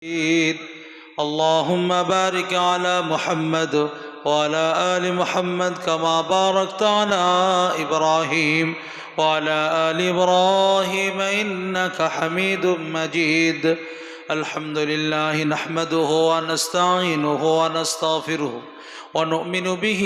اللهم بارك على محمد وعلى آل محمد كما باركت على إبراهيم وعلى آل إبراهيم إنك حميد مجيد. الحمد لله نحمده ونستعينه ونستغفره ونؤمن به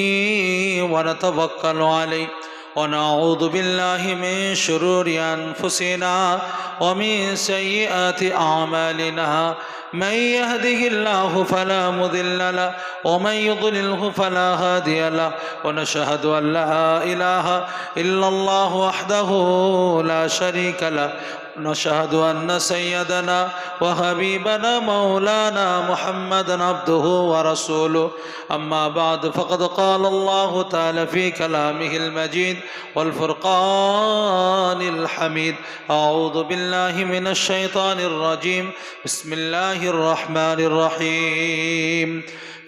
ونتوكل عليه ونعوذ بالله من شرور أنفسنا ومن سيئات أعمالنا. من يهده الله فلا مضل له ومن يضلله فلا هادي له. ونشهد أن لا إله إلا الله وحده لا شريك له. نشهد أن سيدنا وحبيبنا مولانا محمدا عبده ورسوله. أما بعد فقد قال الله تعالى في كلامه المجيد والفرقان الحميد: أعوذ بالله من الشيطان الرجيم. بسم الله الرحمن الرحيم.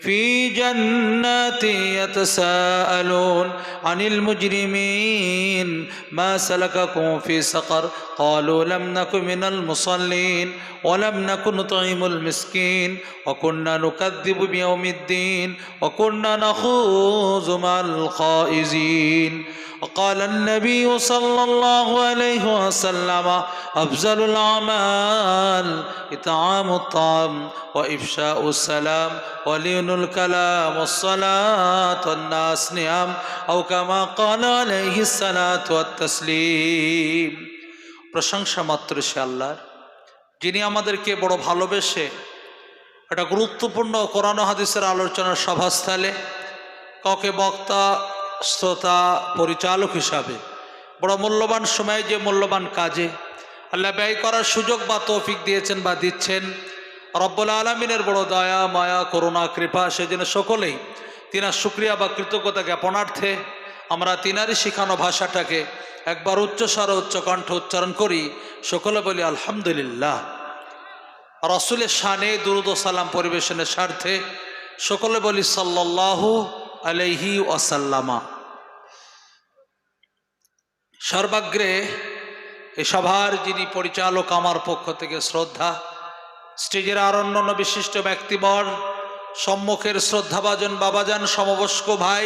في جنات يتساءلون عن المجرمين ما سلككم في سقر قالوا لم نك من المصلين ولم نك نطعم المسكين وكنا نكذب بيوم الدين وكنا نخوض مع الخائزين. وقال النبي صلى الله عليه وسلم: أفضل الأعمال إطعام الطعام وإفشاء السلام ولين الكلام والصلاة والناس نيام أو كما قال عليه الصلاة والتسليم। প্রশংসা মাত্র সে আল্লাহর, যিনি আমাদেরকে বড় ভালোবেসে একটা গুরুত্বপূর্ণ কোরআন ও হাদিসের আলোচনার সভাস্থলে কাউকে বক্তা, শ্রোতা, পরিচালক হিসাবে বড় মূল্যবান সময়ে যে মূল্যবান কাজে আল্লাহ ব্যয় করার সুযোগ বা তৌফিক দিয়েছেন বা দিচ্ছেন, রব্বুল আলামিনের বড় দয়া, মায়া, করুণা, কৃপা। সেজন্য সকলেই তিনার শুকরিয়া বা কৃতজ্ঞতা জ্ঞাপনার্থে আমরা তিনারই শিখানো ভাষাটাকে একবার উচ্চস্বরে উচ্চকণ্ঠ উচ্চারণ করি, সকলে বলি আলহামদুলিল্লাহ। রাসূলের শানে দুরূদ ও সালাম পরিবেশনের স্বার্থে সকলে বলি সাল্লাল্লাহু আলাইহি ওয়াসাল্লামা। সর্বাগ্রে এ সভার যিনি পরিচালক, আমার পক্ষ থেকে শ্রদ্ধা, স্টেজের আর অন্যান্য বিশিষ্ট ব্যক্তিবর, সম্মুখের শ্রদ্ধাভাজন বাবাজান, সমবয়স্ক ভাই,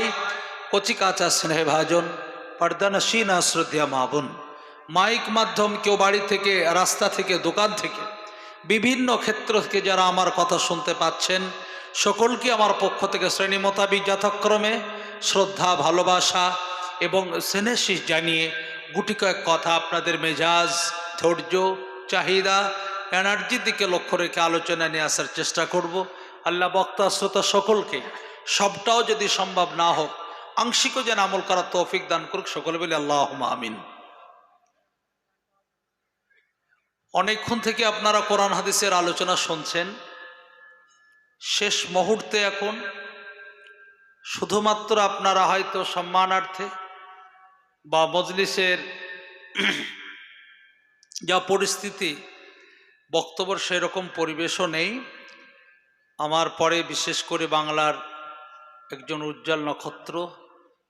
কচি কাঁচা স্নেহে ভাজন, পর্দানসীনা শ্রদ্ধা মা বোন, মাইক মাধ্যম, কেউ বাড়ি থেকে, রাস্তা থেকে, দোকান থেকে, বিভিন্ন ক্ষেত্র থেকে যারা আমার কথা শুনতে পাচ্ছেন, সকলকে আমার পক্ষ থেকে শ্রেণী মোতাবিক যথাক্রমে শ্রদ্ধা, ভালোবাসা এবং স্নেহশীষ জানিয়ে গুটি কয়েক কথা আপনাদের মেজাজ, ধৈর্য, চাহিদা, এনার্জির দিকে লক্ষ্য রেখে আলোচনা নিয়ে আসার চেষ্টা করব। আল্লাহ বক্তা, শ্রোতা সকলকে সবটাও যদি সম্ভব না হোক, আংশিকও যেন আমল করার তৌফিক দান করুক, সকলে বলি আল্লাহুম্মা আমিন। অনেকক্ষণ থেকে আপনারা কোরআন হাদিসের আলোচনা শুনছেন। শেষ মুহূর্তে এখন শুধুমাত্র আপনারা হয়তো সম্মানার্থে বা মজলিসের যা পরিস্থিতি, বক্তব্য সেরকম পরিবেশও নেই। আমার পরে বিশেষ করে বাংলার একজন উজ্জ্বল নক্ষত্র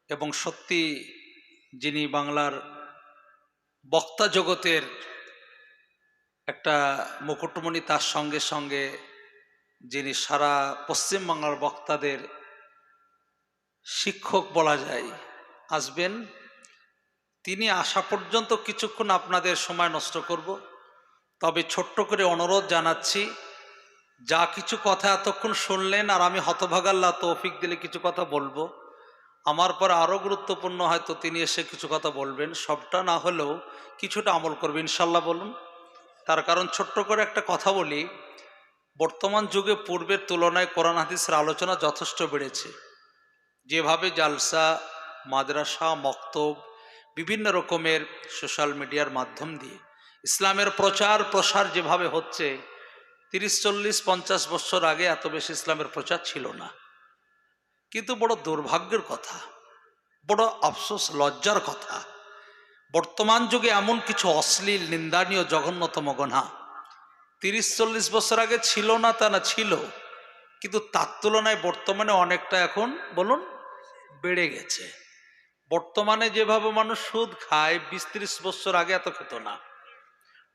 এবং সত্যি যিনি বাংলার বক্তা জগতের একটা মুকুটমণি, তার সঙ্গে সঙ্গে যিনি সারা পশ্চিমবাংলার বক্তাদের শিক্ষক বলা যায়, আসবেন। তিনি আসা পর্যন্ত কিছুক্ষণ আপনাদের সময় নষ্ট করব। তবে ছোট্ট করে অনুরোধ জানাচ্ছি, যা কিছু কথা এতক্ষণ শুনলেন, আর আমি হতভাগা আল্লাহ তৌফিক দিলে কিছু কথা বলবো, আমার পর আরও গুরুত্বপূর্ণ হয়তো তিনি এসে কিছু কথা বলবেন, সবটা না হলেও কিছুটা আমল করবে ইনশাল্লাহ। বলুন। তার কারণ ছোট্ট করে একটা কথা বলি, বর্তমান যুগে পূর্বের তুলনায় কোরআন হাদিসের আলোচনা যথেষ্ট বেড়েছে। যেভাবে জালসা, মাদ্রাসা, মক্তব, বিভিন্ন রকমের সোশ্যাল মিডিয়ার মাধ্যম দিয়ে ইসলামের প্রচার প্রসার যেভাবে হচ্ছে, 30, 40, 50 বছর আগে এত বেশি ইসলামের প্রচার ছিল না। কিন্তু বড় দুর্ভাগ্যের কথা, বড় আফসোস, লজ্জার কথা, বর্তমান যুগে এমন কিছু অশ্লীল, নিন্দনীয়, জঘন্যতম গুনাহ 30-40 বছর আগে ছিল না তা না, ছিল, কিন্তু তার তুলনায় বর্তমানে অনেকটা এখন বলুন বেড়ে গেছে। বর্তমানে যেভাবে মানুষ সুদ খায়, 20-30 বছর আগে এত খেত না।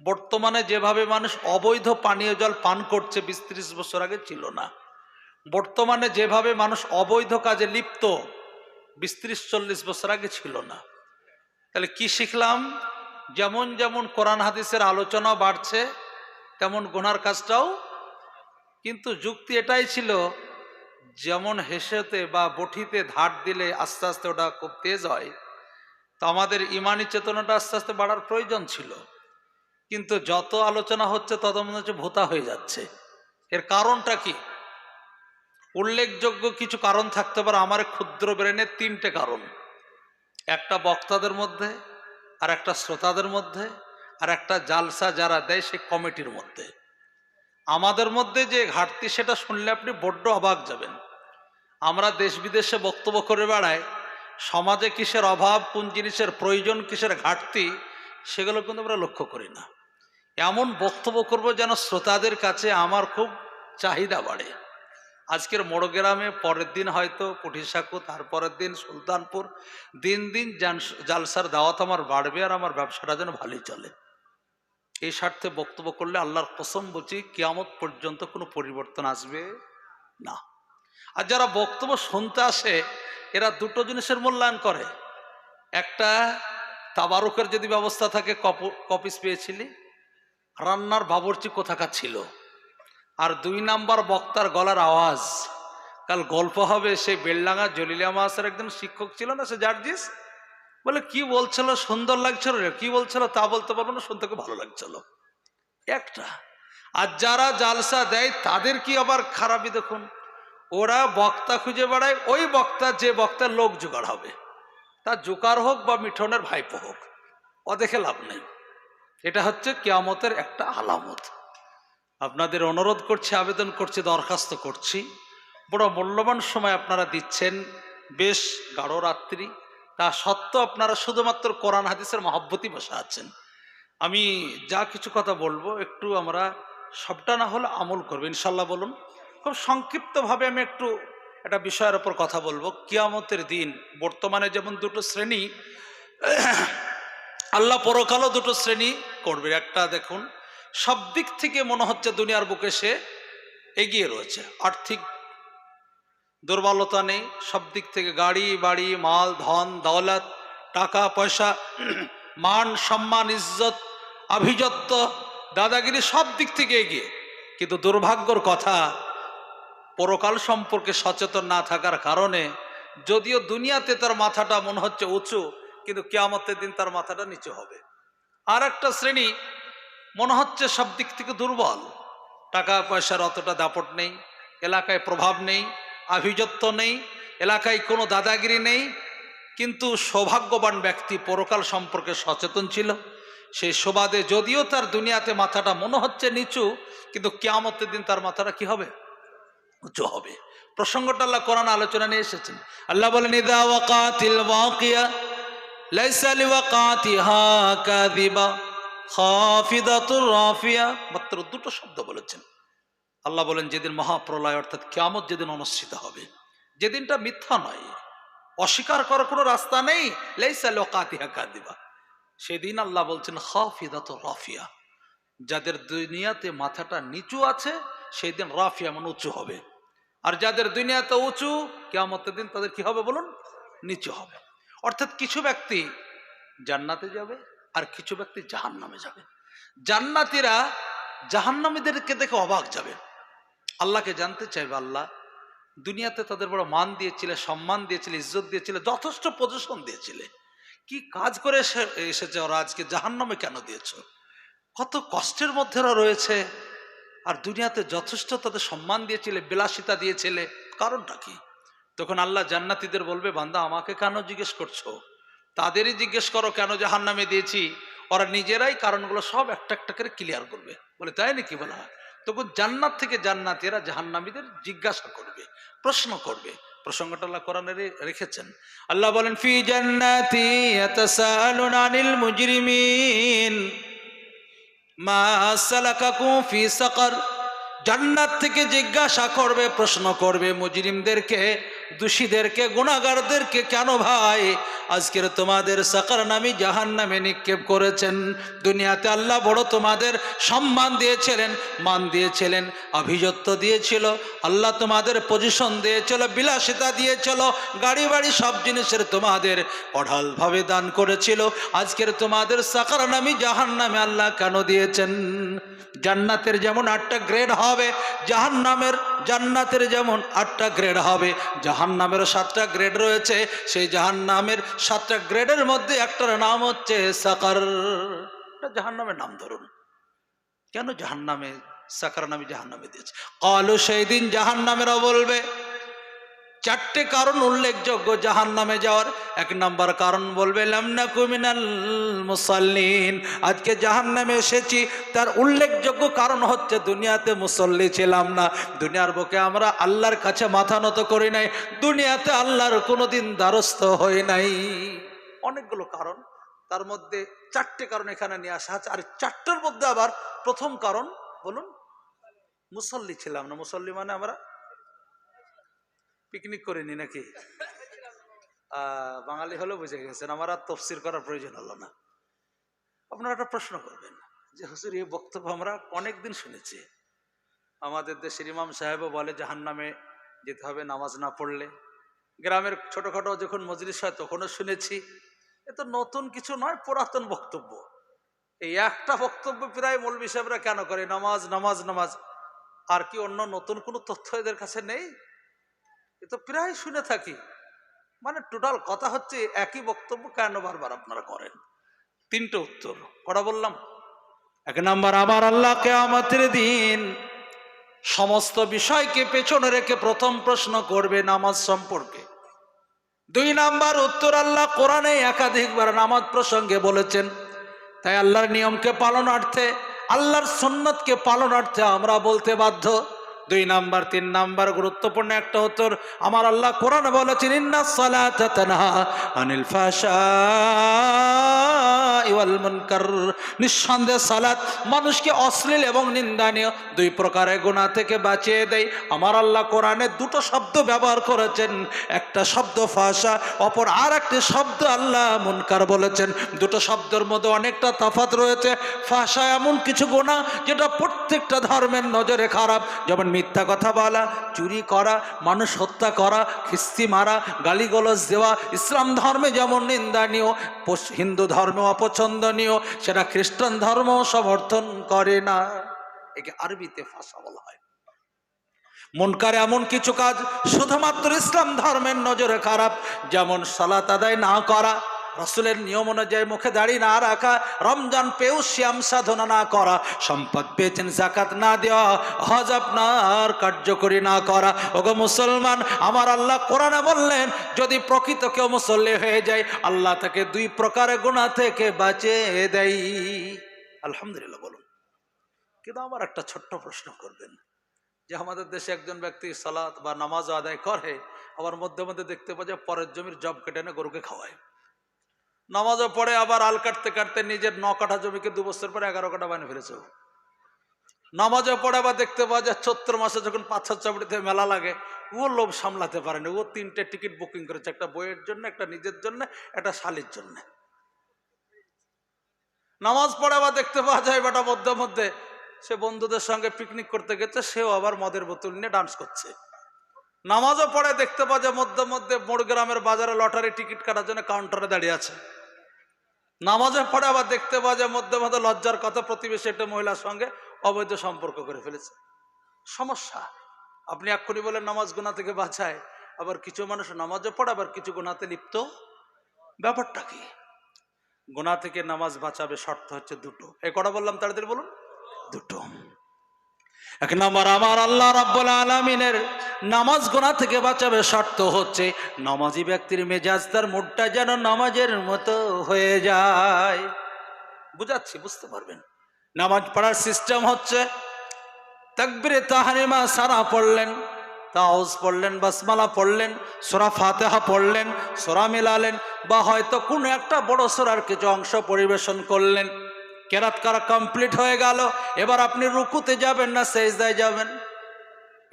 বর্তমানে যেভাবে মানুষ অবৈধ পানীয় জল পান করছে 20-30 বছর আগে ছিল না। বর্তমানে যেভাবে মানুষ অবৈধ কাজে লিপ্ত 20-30-40 বছর আগে ছিল না। তাহলে কি শিখলাম? যেমন যেমন কোরআন হাদিসের আলোচনা বাড়ছে তেমন গুনার কাজটাও, কিন্তু যুক্তি এটাই ছিল যেমন হেসেতে বা বটিতে ধার দিলে আস্তে আস্তে ওটা খুব তেজ হয়, তো আমাদের ইমানি চেতনাটা আস্তে আস্তে বাড়ার প্রয়োজন ছিল। কিন্তু যত আলোচনা হচ্ছে তত মনে হচ্ছে ভোতা হয়ে যাচ্ছে। এর কারণটা কি? উল্লেখযোগ্য কিছু কারণ থাকতে পারে আমার ক্ষুদ্র ব্রেনের 3টে কারণ। একটা বক্তাদের মধ্যে, আর একটা শ্রোতাদের মধ্যে, আর একটা জালসা যারা দেয় সেই কমিটির মধ্যে। আমাদের মধ্যে যে ঘাটতি সেটা শুনলে আপনি বড্ড অবাক যাবেন। আমরা দেশ বিদেশে বক্তব্য করে বেড়াই, সমাজে কিসের অভাব, কোন জিনিসের প্রয়োজন, কিসের ঘাটতি, সেগুলো কিন্তু আমরা লক্ষ্য করি না। এমন বক্তব্য করব যেন শ্রোতাদের কাছে আমার খুব চাহিদা বাড়ে। আজকের মোড়গ্রামে, পরের দিন হয়তো পুঠিসাঁকু, তারপরের দিন সুলতানপুর, দিন দিন জালসার দাওয়াত আমার বাড়বে, আর আমার ব্যবসাটা যেন ভালোই চলে। এই স্বার্থে বক্তব্য করলে আল্লাহর কসম বলছি কিয়ামত পর্যন্ত কোনো পরিবর্তন আসবে না। আর যারা বক্তব্য শুনতে আসে এরা দুটো জিনিসের মূল্যায়ন করে। একটা, তাবারুকের যদি ব্যবস্থা থাকে কপিস পেয়েছিলি, রান্নার বাবুর্চি কোথাকার ছিল, আর 2 নাম্বার বক্তার গলার আওয়াজ। কাল গল্প হবে, সেই বেলডাঙ্গা জলিলিয়া মাসের একজন শিক্ষক ছিল না, সে জার্জিস, বলে কি বলছিল সুন্দর লাগছিল রে, কি বলছিল তা বলতে পারবো না, শুনতে খুব ভালো লাগছিল। একটা। আর যারা জালসা দেয় তাদের কি আবার খারাপই দেখুন, ওরা বক্তা খুঁজে বেড়ায়, ওই বক্তা যে বক্তার লোক জোগাড় হবে, তা জোকার হোক বা মিঠনের ভাইপো হোক, ও দেখে লাভ নেই। এটা হচ্ছে কিয়ামতের একটা আলামত। আপনাদের অনুরোধ করছি, আবেদন করছি, দরখাস্ত করছি, বড় মূল্যবান সময় আপনারা দিচ্ছেন, বেশ গাঢ় রাত্রি, তা সত্ত্বেও আপনারা শুধুমাত্র কোরআন হাদিসের মহব্বতই বসে আছেন। আমি যা কিছু কথা বলবো একটু আমরা সবটা না হলে আমল করবো ইনশাল্লাহ। বলুন, খুব সংক্ষিপ্তভাবে আমি একটু একটা বিষয়ের ওপর কথা বলবো। কিয়ামতের দিন বর্তমানে যেমন দুটো শ্রেণী, আল্লাহ পরকালও দুটো শ্রেণী করবে। একটা দেখুন, সব দিক থেকে মনে হচ্ছে দুনিয়ার বুকে সে এগিয়ে রয়েছে, আর্থিক দুর্বলতা নেই, সব দিক থেকে গাড়ি বাড়ি, মাল ধন দৌলত, টাকা পয়সা, মান সম্মান, ইজ্জত, আভিজাত্য, দাদাগিরি, সব দিক থেকে এগিয়ে। কিন্তু দুর্ভাগ্যর কথা, পরকাল সম্পর্কে সচেতন না থাকার কারণে যদিও দুনিয়াতে তার মাথাটা মনে হচ্ছে উঁচু, কিন্তু কিয়ামতের দিন তার মাথাটা নিচু হবে। আর একটা শ্রেণী মনে হচ্ছে সব দিক থেকে দুর্বল, টাকা পয়সার অতটা দাপট নেই, এলাকায় প্রভাব নেই, আভিজাত্য নেই, এলাকায় কোনো দাদাগিরি নেই, কিন্তু সৌভাগ্যবান ব্যক্তি পরকাল সম্পর্কে সচেতন ছিল। সেই সুবাদে যদিও তার দুনিয়াতে মাথাটা মনে হচ্ছে নিচু, কিন্তু কিয়ামতের দিন তার মাথাটা কি হবে? উঁচু হবে। প্রসঙ্গটা আল্লাহ কোরআন আলোচনা নিয়ে এসেছেন। আল্লাহ বলেন, ইযা ওয়াকাতিল ওয়াকিয়া লাইসা লিওয়াকাতিহা কাযিবা খাফিদাতুর রাফিয়া। মাত্র দুটো শব্দ বলেছেন। আল্লাহ বলেন, যেদিন মহাপ্রলয় অর্থাৎ কিয়ামত যেদিন অনুষ্ঠিত হবে, যেদিনটা মিথ্যা নয়, অস্বীকার করার কোনো রাস্তা নেই, লাইসা লিওয়াকাতিহা কাযিবা, সেদিন আল্লাহ বলছেন খাফিদাতুর রাফিয়া, যাদের দুনিয়াতে মাথাটা নিচু আছে সেই দিন রাফিয়া মানে উঁচু হবে। আর যাদের দুনিয়াতে উঁচু, কিয়ামতের দিন তাদের কি হবে বলুন? নিচু হবে। অর্থাৎ কিছু ব্যক্তি জান্নাতে যাবে আর কিছু ব্যক্তি জাহান্নামে যাবে। জান্নাতীরা জাহান্নামীদেরকে দেখে অবাক যাবে, আল্লাহকে জানতে চাইবে, আল্লাহ দুনিয়াতে তাদের বড় মান দিয়েছিলে, সম্মান দিয়েছিলে, ইজ্জত দিয়েছিলে, যথেষ্ট পজিশন দিয়েছিলে, কি কাজ করে এসেছে ওরা, আজকে জাহান্নামে কেন দিয়েছ? কত কষ্টের মধ্যে ওরা রয়েছে, আর দুনিয়াতে যথেষ্ট তাদের সম্মান দিয়েছিলে, বিলাসিতা দিয়েছিলে, কারণটা কি? তখন আল্লাহ জান্নাতীদের বলবে, বান্দা আমাকে কেন জিজ্ঞেস করছো? তাদেরই জিজ্ঞেস করো কেন জাহান্নামে দিয়েছি। ওরা নিজেরাই কারণগুলো সব একটা একটা করে ক্লিয়ার করবে। বলে তাই নাকি? বলা হয়। তখন জান্নাত থেকে জান্নাতীরা জাহান্নামীদের জিজ্ঞাসা করবে, প্রশ্ন করবে। প্রসঙ্গটা আল্লাহ কোরআনে রেখেছেন। আল্লাহ বলেন, ফি জান্নাতি ইয়াতাসাআলুনা আনিল মুজরিমিন মা সালাকাকুম ফি সাকার। জান্নাত থেকে জিজ্ঞাসা করবে, প্রশ্ন করবে মুজরিমদেরকে, দোষীদেরকে, গুনাহগারদেরকে কেন ভাই আজকের তোমাদের সাকার নামী জাহান্নামে নিক্ষেপ করেছেন? দুনিয়াতে আল্লাহ বড় তোমাদের সম্মান দিয়েছিলেন, মান দিয়েছিলেন, আভিজাত্য দিয়েছিল, আল্লাহ তোমাদের পজিশন দিয়েছিল, বিলাসিতা দিয়েছিল, গাড়ি বাড়ি সব জিনিসের তোমাদের অঢালভাবে দান করেছিল। আজকের তোমাদের সাকার নামী জাহান্নামে আল্লাহ কেন দিয়েছেন? জান্নাতের যেমন 8টা গ্রেড হবে, জান্নাতের যেমন 8টা গ্রেড হবে, জাহান্নামের 7টা গ্রেড রয়েছে। সেই জাহান্নামের 7টা গ্রেডের মধ্যে একটার নাম হচ্ছে সাকার। জাহান্নামের নাম ধরুন, কেন জাহান্নামে সাকার নামে জাহান্নামে দিয়েছে? কালু, সেই দিন জাহান্নামেরা বলবে, 4টে কারণ উল্লেখযোগ্য জাহান্নামে যাওয়ার। 1 নম্বর কারণ বলবে লাম নাকু মিনাল মুসাল্লিন। আজকে জাহান্নামে এসেছি তার উল্লেখযোগ্য কারণ হচ্ছে দুনিয়াতে মুসল্লি ছিলাম না, দুনিয়ার বুকে আমরা আল্লাহর কাছে মাথা নত করি নাই, দুনিয়াতে আল্লাহর কোনোদিন দ্বারস্থ হই নাই। অনেকগুলো কারণ, তার মধ্যে 4টে কারণ এখানে নিয়ে আসা আছে। আর 4টার মধ্যে আবার প্রথম কারণ বলুন, মুসল্লি ছিলাম না। মুসল্লি মানে আমরা পিকনিক করিনি নাকি? বাঙালি হলেও বুঝে গেছেন, আমার আর তফসির করার প্রয়োজন হলো না। আপনারা একটা প্রশ্ন করবেন যে হুজুর, এই বক্তব্য আমরা অনেকদিন শুনেছি, আমাদের দেশের ইমাম সাহেবও বলে জাহান্নামে যেতে হবে নামাজ না পড়লে, গ্রামের ছোটখাটো যখন মজলিস হয় তখনও শুনেছি। এ তো নতুন কিছু নয়, পুরাতন বক্তব্য। এই একটা বক্তব্য প্রায় মৌলভী সাহেবরা কেন করে, নামাজ নামাজ নামাজ, আর কি অন্য নতুন কোনো তথ্য এদের কাছে নেই? এ তো প্রায় শুনে থাকি। মানে টোটাল কথা হচ্ছে একই বক্তব্য কেন বারবার আপনারা করেন? 3টে উত্তর করা বললাম। 1 নম্বর, আমার আল্লাহ কিয়ামতের দিন সমস্ত বিষয়কে পেছনে রেখে প্রথম প্রশ্ন করবে নামাজ সম্পর্কে। 2 নম্বর উত্তর, আল্লাহ কোরআনে একাধিকবার নামাজ প্রসঙ্গে বলেছেন, তাই আল্লাহর নিয়মকে পালনার্থে, আল্লাহর সুন্নতকে পালনার্থে আমরা বলতে বাধ্য। 2 নম্বর। 3 নম্বর গুরুত্বপূর্ণ একটা উত্তর, আমার আল্লাহ কোরআনে বলেছেন ইন্নাস সালাতা তানহা আনিল ফাহশাই ওয়াল মুনকার। নিঃসন্দেহে সালাত মানুষকে অশ্লীল এবং নিন্দনীয় 2 প্রকারের গুনাহ থেকে বাঁচিয়ে দেয়। আমার আল্লাহ কোরআনে 2টো শব্দ ব্যবহার করেছেন, একটা শব্দ ফাহশা, অপর আর একটি শব্দ আল্লাহ মুনকার বলেছেন। 2টো শব্দের মধ্যে অনেকটা তফাৎ রয়েছে। ফাহশা এমন কিছু গুনাহ যেটা প্রত্যেকটা ধর্মের নজরে খারাপ, যেমন মিথ্যা কথা বলা, চুরি করা, মানুষ হত্যা করা, খিস্তি মারা, গালিগালাজ দেওয়া ইসলাম ধর্মে যেমন নিন্দনীয়, হিন্দু ধর্মে অপছন্দনীয়, সেটা খ্রিস্টান ধর্ম সমর্থন করে না। একে আরবিতে ফাহশা বলা হয়। মুনকার এমন কিছু কাজ শুধুমাত্র ইসলাম ধর্মের নজরে খারাপ, যেমন সালাত আদায় না করা, রাসূলের নিয়ম অনুযায়ী মুখে দাড়ি না রাখা, রমজান পেয়েও সিয়াম সাধনা না করা, সম্পদ পেয়েছেন যাকাত না দেওয়া, হজ আপনার কার্যকরী না করা। ওগো মুসলমান, আমার আল্লাহ কোরআনে বললেন যদি প্রকৃত কেউ মুসল্লি হয়ে যায় আল্লাহ তাকে 2 প্রকারের গুনাহ থেকে বাঁচিয়ে দেয়। আলহামদুলিল্লাহ বলুন। কিন্তু আমার একটা ছোট্ট প্রশ্ন করবেন যে আমাদের দেশে একজন ব্যক্তি সালাত বা নামাজ আদায় করে, আবার মধ্যে মধ্যে দেখতে পাওয়া যায় পরের জমির জব কেটে এনে গরুকে খাওয়ায়। নামাজও পড়ে, আবার আল কাটতে কাটতে নিজের 9 কাঠা জমিকে 2 বছর পরে 11 কাঠা বানিয়ে ফেলেছে। নামাজও পড়ে, আবার দেখতে পাওয়া যায় চৈত্র মাসে যখন 5-6 চাপড়িতে মেলা লাগে, ও লোভ সামলাতে পারেনি, ও 3টে টিকিট বুকিং করেছে, একটা বইয়ের জন্য, একটা নিজের জন্য, একটা শালির জন্য। নামাজ পড়ে আবার দেখতে পাওয়া যায় বেটা মধ্যে মধ্যে সে বন্ধুদের সঙ্গে পিকনিক করতে গেছে, সেও আবার মদের বোতল নিয়ে ডান্স করছে। নামাজও পড়ে দেখতে পাওয়া যায় মধ্যে মধ্যে মোড়গ্রামের বাজারে লটারি টিকিট কাটার জন্য কাউন্টারে দাঁড়িয়ে আছে। নামাজে পড়ে আবার দেখতে পাওয়া যায় মধ্যে মধ্যে লজ্জার কথা প্রতিবেশী একটা মহিলার সঙ্গে অবৈধ সম্পর্ক করে ফেলেছে। সমস্যা। আপনি এক্ষুনি বলেন নামাজ গুনাহ থেকে বাঁচায়, আবার কিছু মানুষ নামাজও পড়ে আবার কিছু গুনাহতে লিপ্ত। ব্যাপারটা কি? গুনাহ থেকে নামাজ বাঁচাবে শর্ত হচ্ছে 2টো। এই কটা বললাম, তাড়াতাড়ি বলুন। 2টো। 1 নম্বর, আমার আল্লাহ রাব্বুল আলামিনের নামাজ গুনাহ থেকে বাঁচাবে শর্ত হচ্ছে নামাজি ব্যক্তির মেজাজ, তার মুডটা যেন নামাজের মতো হয়ে যায়। বুঝাচ্ছি, বুঝতে পারবেন। নামাজ পড়ার সিস্টেম হচ্ছে তাকবীরে তাহরিমা সারা পড়লেন, তাওজ পড়লেন, বাসমালা পড়লেন, সূরা ফাতিহা পড়লেন, সূরা মিলালেন, বা হয়তো কোনো একটা বড় সূরার কিছু অংশ পরিবেশন করলেন। কেরাত করা কমপ্লিট হয়ে গেল, এবার আপনি রুকুতে যাবেন না সেজদায় যাবেন?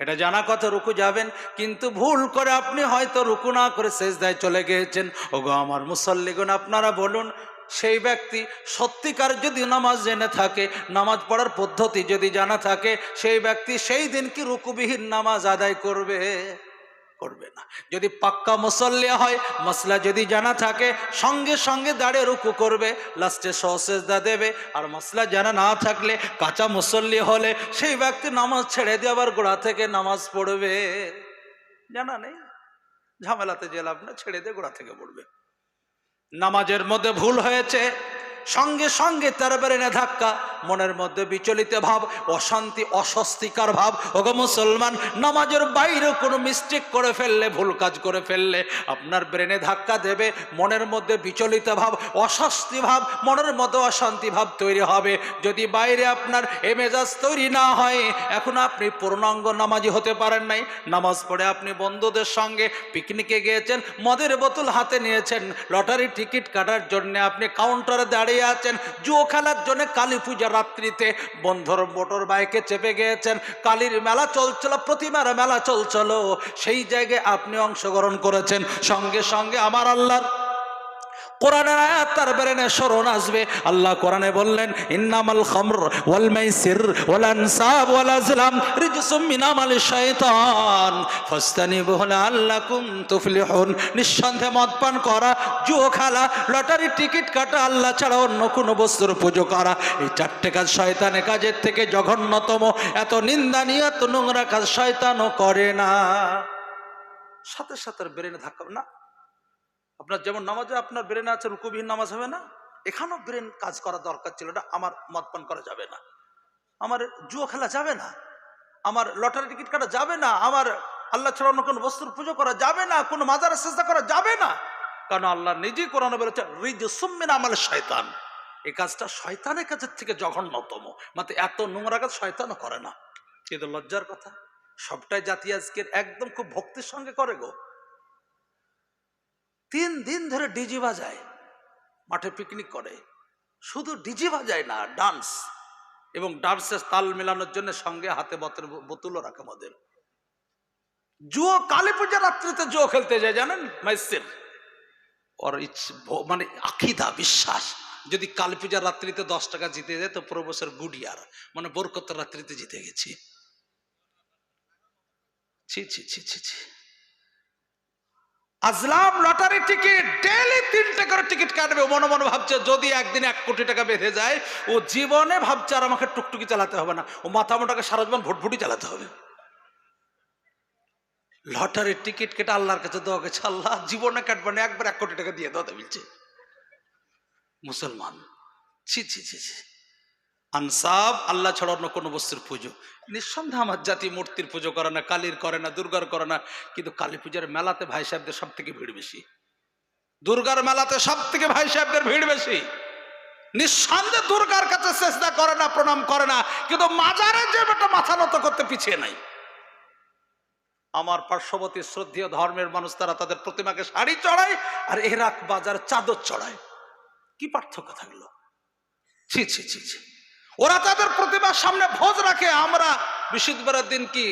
এটা জানা কথা রুকু যাবেন, কিন্তু ভুল করে আপনি হয়তো রুকু না করে সেজদায় চলে গিয়েছেন। ওগো আমার মুসল্লিগণ, আপনারা বলুন, সেই ব্যক্তি সত্যিকার যদি নামাজ জেনে থাকে, নামাজ পড়ার পদ্ধতি যদি জানা থাকে, সেই ব্যক্তি সেই দিন কি রুকুবিহীন নামাজ আদায় করবে? করবে না। যদি পাক্কা মুসল্লি হয়, মসলা যদি জানা থাকে, সঙ্গে সঙ্গে দাঁড়িয়ে রুকু করবে, লাস্টে সেজদা দেবে। আর মসলা জানা না থাকলে, কাঁচা মুসল্লি হলে, সেই ব্যক্তি নামাজ ছেড়ে দিয়ে আবার গোড়া থেকে নামাজ পড়বে। জানা নেই, ঝামেলাতে যে লাভ না, ছেড়ে দিয়ে গোড়া থেকে পড়বে। নামাজের মধ্যে ভুল হয়েছে, সঙ্গে সঙ্গে তার ব্রেনে ধাক্কা, মনের মধ্যে বিচলিত ভাব, অশান্তি, অস্বস্তিকর ভাব। ওগো মুসলমান, নামাজের বাইরে কোনো মিস্টেক করে ফেললে, ভুল কাজ করে ফেললে, আপনার ব্রেনে ধাক্কা দেবে, মনের মধ্যে বিচলিত ভাব, অস্বস্তি ভাব, মনের মধ্যে অশান্তি ভাব তৈরি হবে। যদি বাইরে আপনার এ মেজাজ তৈরি না হয়, এখন আপনি পূর্ণাঙ্গ নামাজি হতে পারেন নাই। নামাজ পড়ে আপনি বন্ধুদের সঙ্গে পিকনিকে গিয়েছেন, মদের বোতল হাতে নিয়েছেন, লটারি টিকিট কাটার জন্য আপনি কাউন্টারে দাঁড়িয়ে আছেন, জুয়ো খেলার জন্য কালী পূজার রাত্রিতে বন্ধুর মোটর বাইকে চেপে গিয়েছেন, কালীর মেলা চলছিল, প্রতিমার মেলা চলছিল, সেই জায়গায় আপনি অংশগ্রহণ করেছেন। সঙ্গে সঙ্গে আমার আল্লাহর কোরআনের আয়াত তার ব্রেনে স্মরণ আসবে। আল্লাহ কোরআনে বললেন, ইন্নামাল খামর ওয়াল মাইসির ওয়াল আনসাব ওয়াল আজলাম রিজসুম মিন আমালি শাইতান ফাসতানিবুহু লাআল্লাকুম তুফলিহুন। নিঃসন্দেহে মদ পান করা, জুয়ো খেলা, লটারি টিকিট কাটা, আল্লাহ ছাড়া অন্য কোনো বস্তুর পুজো করা, এই চারটে কাজ শয়তানের কাজের থেকে জঘন্যতম। এত নিন্দানীয়, এত নোংরা কাজ শয়তানও করে না। সাথে সাথে ব্রেনে ধাক্কা না। আপনার যেমন নামাজে আপনার ব্রেনে আছে রুকুবিহীন নামাজ হবে না, এখানেও ব্রেন কাজ করা দরকার ছিল। না, আমার মদ পান করা যাবে না, আমার জুয়ো খেলা যাবে না, আমার লটারি টিকিট কাটা যাবে না, আমার আল্লাহ ছাড়া অন্য কোনো বস্তুর পুজো করা যাবে না, কোনো মাজারে সিজদা করা যাবে না। কারণ আল্লাহ নিজেই কোরআনে বলেছে, রিজসুম মিন আমালি শাইতান। এই কাজটা শয়তানের কাছের থেকে জঘন্যতম। মানে এত নোংরা কাজ শয়তানও করে না। কিন্তু লজ্জার কথা, সবটাই জাতি আজকের একদম খুব ভক্তির সঙ্গে করে গো। 3 দিন ধরে ডিজি বাজায়, মাঠে পিকনিক করে, শুধু ডিজি বাজায় না, ডান্স, এবং ডান্সের তাল মেলানোর জন্য সঙ্গে হাতে বোতলও রাখে মদের। জুয়ো, কালী পূজার রাত্রিতে জুয়ো খেলতে যায়, জানেন, মাইসির। ওর মানে আকিদা, বিশ্বাস, যদি কালী পূজার রাত্রিতে 10 টাকা জিতে যায় তো পুরো বছর গুডিয়ার, মানে বরকতের রাত্রিতে জিতে গেছি। ছি ছি ছি ছি ছি। আজলাম লটারি টিকিট ডেইলি 3টে করে টিকিট কাটবে। মনে মনে ভাবছে যদি একদিন 1 কোটি টাকা বেঁধে যায়, ও জীবনে ভাবছে আর আমাকে টুকটুকি চালাতে হবে না, ও মাথা মোটাকে সারা জীবন ভুটভুটি চালাতে হবে। লটারির টিকিট কেটে আল্লাহর কাছে দেওয়া গেছে, আল্লাহ জীবনে কাটবে না, একবার 1 কোটি টাকা দিয়ে দাও বলছে মুসলমান। ছি ছি ছি ছি। আনসাব, আল্লাহ ছাড়া অন্য কোনো বস্তুর পুজো। নিঃসন্দেহে আমার জাতি মূর্তির পুজো করে না, কালীর করে না, দুর্গার করে না, কিন্তু কালী পূজার মেলাতে ভাই সাহেবদের সব থেকে ভিড় বেশি, দুর্গার মেলাতে সব থেকে ভাই সাহেবদের ভিড় বেশি। নিঃসন্দেহে দুর্গার কাছে সেজদা করে না, প্রণাম করে না, কিন্তু মাজারে যে বেটা মাথা নত করতে পিছিয়ে নাই। আমার পার্শ্ববর্তী শ্রদ্ধেয় ধর্মের মানুষ, তারা তাদের প্রতিমাকে শাড়ি চড়ায়, আর এরা বাজার চাদর চড়ায়। কি পার্থক্য থাকলো? ছি ছি ছি ছি। ওরা তাদের প্রতিমার সামনে ভোজ রাখে, আমরা বৃহস্পতিবারের দিন কি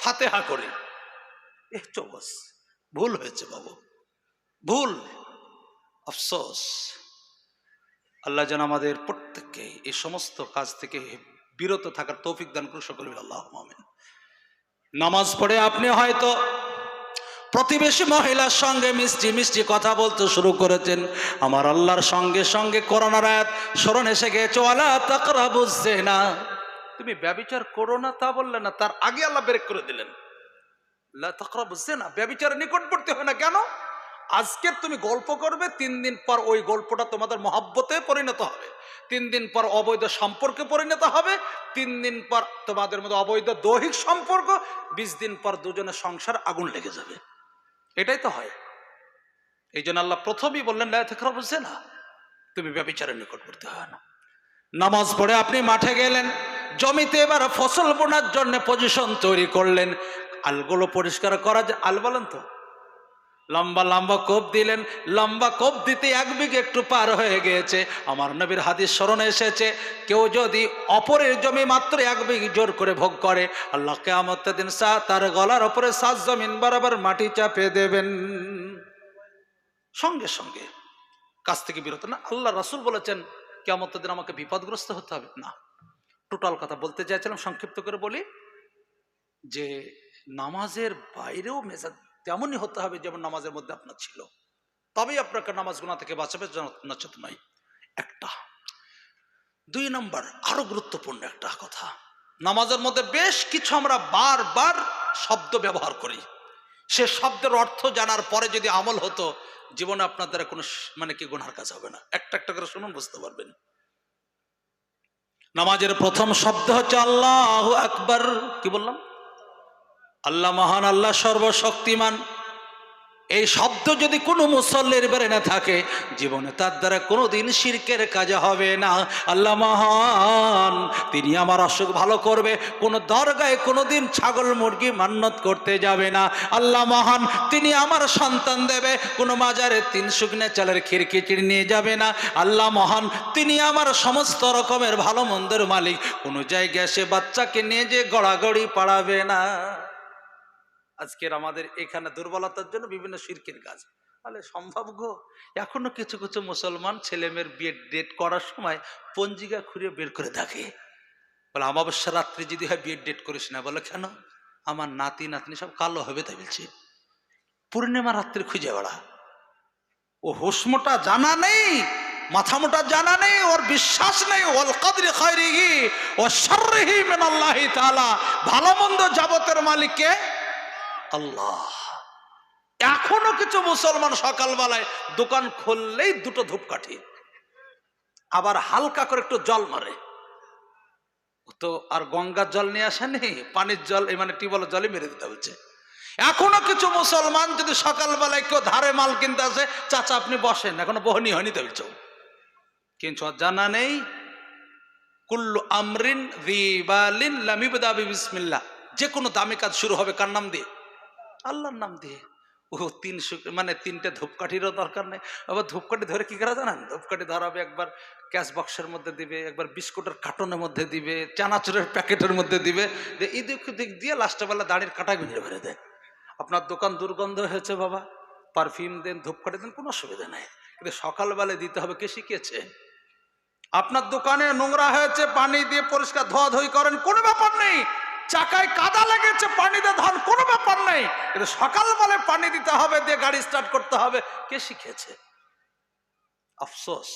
ফাতেহা করি। বস ভুল হয়েছে বাবু, ভুল, আফসোস। আল্লাহ যেন আমাদের প্রত্যেককে এই সমস্ত কাজ থেকে বিরত থাকার তৌফিক দান করুন, সকলে আল্লাহুম্মা আমিন। নামাজ পড়ে আপনি হয়তো প্রতিবেশী মহিলার সঙ্গে মিষ্টি মিষ্টি কথা বলতে শুরু করেছেন, আমার আল্লাহর সঙ্গে সঙ্গে করোনার আয়াত স্মরণ এসে গেছে, ওয়ালা তাকরাবুজ জিনা। তুমি ব্যভিচার করো না তা বললেন না, তার আগে আল্লাহ ব্রেক করে দিলেন, লা তাকরাবুজ জিনা, ব্যভিচারের নিকটবর্তী হয় না। কেন? আজকে তুমি গল্প করবে, 3 দিন পর ওই গল্পটা তোমাদের মহব্বতে পরিণত হবে, 3 দিন পর অবৈধ সম্পর্কে পরিণত হবে, 3 দিন পর তোমাদের মধ্যে অবৈধ দৈহিক সম্পর্ক, 20 দিন পর দুজনের সংসার আগুন লেগে যাবে। এটাই তো হয়। এই জন্য আল্লাহ প্রথমেই বললেন, লা তাকরাবুজ জিনা, তুমি ব্যভিচারের নিকটবর্তী হয় না। নামাজ পড়ে আপনি মাঠে গেলেন, জমিতে এবার ফসল বোনার জন্য পজিশন তৈরি করলেন, আলগুলো পরিষ্কার করা যায়, আল বলেন তো, লম্বা লম্বা কোপ দিলেন, লম্বা কোপ দিতে 1 বিঘে একটু পার হয়ে গিয়েছে। আমার নবীর হাদিস স্মরণে এসেছে, কেউ যদি অপরের জমি মাত্র 1 বিঘে জোর করে ভোগ করে, আল্লাহ কিয়ামতের দিন তার গলার উপরে 7 জমিন বরাবর মাটি চাপিয়ে দেবেন। সঙ্গে সঙ্গে কাছ থেকে বিরত না। আল্লাহ রাসূল বলেছেন কিয়ামতের দিন আমাকে বিপদগ্রস্ত হতে হবে না। টোটাল কথা বলতে চাইছিলাম, সংক্ষিপ্ত করে বলি যে নামাজের বাইরেও মেজাজ তেমনই হতে হবে যেমন নামাজের মধ্যে আপনার ছিল, তবেই আপনাকে নামাজ গুনাহ থেকে বাঁচাবে, নচেত নয়। একটা 2 নম্বর আরো গুরুত্বপূর্ণ একটা কথা, নামাজের মধ্যে বেশ কিছু আমরা বারবার শব্দ ব্যবহার করি। সে শব্দের অর্থ জানার পরে যদি আমল হতো, জীবনে আপনার দ্বারা কোনো কি গুনার কাজ হবে না। একটা একটা করে শুনুন, বুঝতে পারবেন। নামাজের প্রথম শব্দ হচ্ছে আল্লাহু আকবার। কি বললাম? আল্লাহ মহান, আল্লাহ সর্বশক্তিমান। এই শব্দ যদি কোনো মুসল্লির ব্রেনে থাকে, জীবনে তার দ্বারা কোনোদিন শিরকের কাজ হবে না। আল্লাহ মহান, তিনি আমার অসুখ ভালো করবে। কোনো দরগায় কোনোদিন ছাগল মুরগি মান্নত করতে যাবে না। আল্লাহ মহান, তিনি আমার সন্তান দেবে। কোনো মাজারে 3 শুকনো চালের খিরখিচিড়ি নিয়ে যাবে না। আল্লাহ মহান, তিনি আমার সমস্ত রকমের ভালো মন্দের মালিক। কোনো জায়গায় সে বাচ্চাকে নিয়ে যে গড়াগড়ি পাড়াবে না। আজকের আমাদের এখানে দুর্বলতার জন্য বিভিন্ন শিরকের কাজ। তাহলে সম্ভব গো? এখনো কিছু কিছু মুসলমান ছেলেমেয়ের বিয়ের ডেট করার সময় পঞ্জিকা খুঁড়িয়ে বের করে থাকে। বলে অমাবস্যা রাত্রি যদি হয় বিয়ের ডেট করিস না। বলে কেন? আমার নাতি নাতনি সব কালো হবে তাই বলছে। পূর্ণিমা রাত্রি খুঁজে বেড়া। ও হুসমোটা জানা নেই, মাথা মোটা জানা নেই, ওর বিশ্বাস নেই ওয়াল কদরি খায়রিহি ওয়া শাররিহি মিনাল্লাহি তাআলা। ভালো মন্দ জগতের মালিক কে? আল্লাহ। এখনো কিছু মুসলমান সকালবেলায় দোকান খুললেই 2টো ধূপকাঠি, আবার হালকা করে একটু জল মারে। তো আর গঙ্গার জল নিয়ে আসেনি, পানির জল টিউবওয়েলের জলই মেরে দিতে হচ্ছে। এখনো কিছু মুসলমান যদি সকালবেলায় কেউ ধারে মাল কিনতে আসে, চাচা আপনি বসেন, এখনো বহনি হয়নি বলছো। কিন্তু জানা নেই কুল্লু আমরিন যিবালিন লাম ইবদা বিসমিল্লাহ। যে কোনো দামি কাজ শুরু হবে কার নাম দিয়ে? আল্লাহর নাম দিয়ে। ও 3টে ধূপকাঠিরও দরকার নেই। আবার ধূপকাঠি ধরে কি করা জানেন? ধূপকাঠি ধরাবে, একবার ক্যাশ বক্সের মধ্যে দিবে, একবার বিস্কুটের কার্টনের মধ্যে দিবে, চানাচুরের প্যাকেটের মধ্যে দিবে, এদিক দিক দিয়ে লাস্টের বেলা দাড়ির কাটা গুঁজে ভরে দেয়। আপনার দোকান দুর্গন্ধ হয়েছে বাবা, পারফিউম দেন, ধূপকাঠি দেন, কোনো অসুবিধা নেই, কিন্তু সকালবেলায় দিতে হবে। কে শিখিয়েছে? আপনার দোকানে নোংরা হয়েছে, পানি দিয়ে পরিষ্কার ধোয়াধুয়ি করেন, কোনো ব্যাপার নেই। চাকায় কাদা লেগেছে, পানি দিয়ে ধান, কোনো ব্যাপার নেই, কিন্তু সকালবেলায় পানি দিতে হবে, দিয়ে গাড়ি স্টার্ট করতে হবে। কে শিখেছে? আফসোস,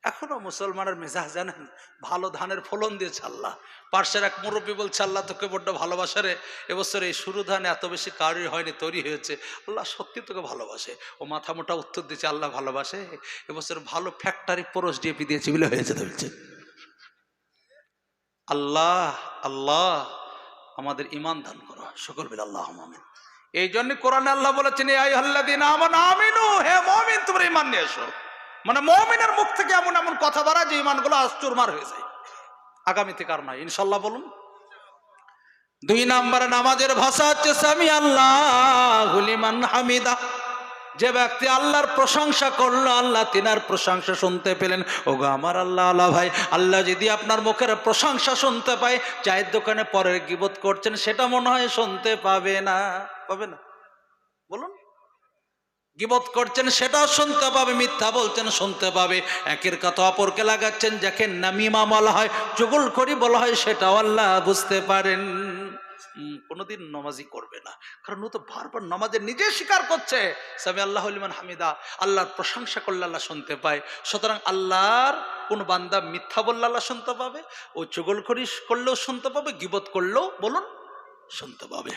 এখনো মুসলমানের মেজাজ জানেন, ভালো ধানের ফলন দিয়েছে আল্লাহ। পার্শ্বের এক মুরব্বী বলছে, আল্লাহ তোকে বড্ড ভালোবাসে রে, এবছর এই শুরু ধান এত বেশি কারি হয়নি, তৈরি হয়েছে। আল্লাহ সত্যি তোকে ভালোবাসে। ও মাথা মোটা উত্তর দিচ্ছে, আল্লাহ ভালোবাসে, এবছর ভালো ফ্যাক্টরি পরশ ডিএপি দিয়েছে বলে হয়েছে বলছে। আল্লাহ আল্লাহ আমাদের ইমান দান করো, সকল বিল আল্লাহ আমিন। এই জন্য কোরআনে আল্লাহ বলেছেন, এই আইয়ুহাল্লাযীনা আমানু আমিনু, হে মুমিন তোমরা ঈমান নিয়ে এসো। মুমিনের মুখ থেকে এমন এমন কথা বাড়া যে ঈমানগুলো আশ্চর্যমার হয়ে যায়। আগামী থেকে আর নয়, ইনশাআল্লাহ বলুন। 2 নম্বরে নামাজের ভাষা হচ্ছে সামি আল্লাহু লিমান হামিদা। যে ব্যক্তি আল্লাহর প্রশংসা করলো, আল্লাহ তিনার প্রশংসা শুনতে পেলেন। ওগো আমার আল্লাহ, আল্লাহ ভাই, আল্লাহ যদি আপনার মুখের প্রশংসা শুনতে পায়, চায়ের দোকানে পরের গীবত করছেন সেটা মনে হয় শুনতে পাবে না। পাবে না? বলুন। গীবত করছেন সেটাও শুনতে পাবে, মিথ্যা বলছেন শুনতে পাবে, একের কথা অপরকে লাগাচ্ছেন যাকে নামিমা বলা হয়, চুগলখড়ি বলা হয়, সেটাও আল্লাহ বুঝতে পারেন। কোনোদিন নামাজি করবে না, কারণ ও তো বারবার নামাজের নিজে স্বীকার করছে সামি আল্লাহু লিমান হামিদা, আল্লাহর প্রশংসা করলে আল্লাহ শুনতে পায়। সুতরাং আল্লাহর কোন বান্দা মিথ্যা বললে আল্লাহ শুনতে পাবে, ও চুগলখড়ি করলেও শুনতে পাবে, গীবত করলেও বলুন শুনতে পাবে।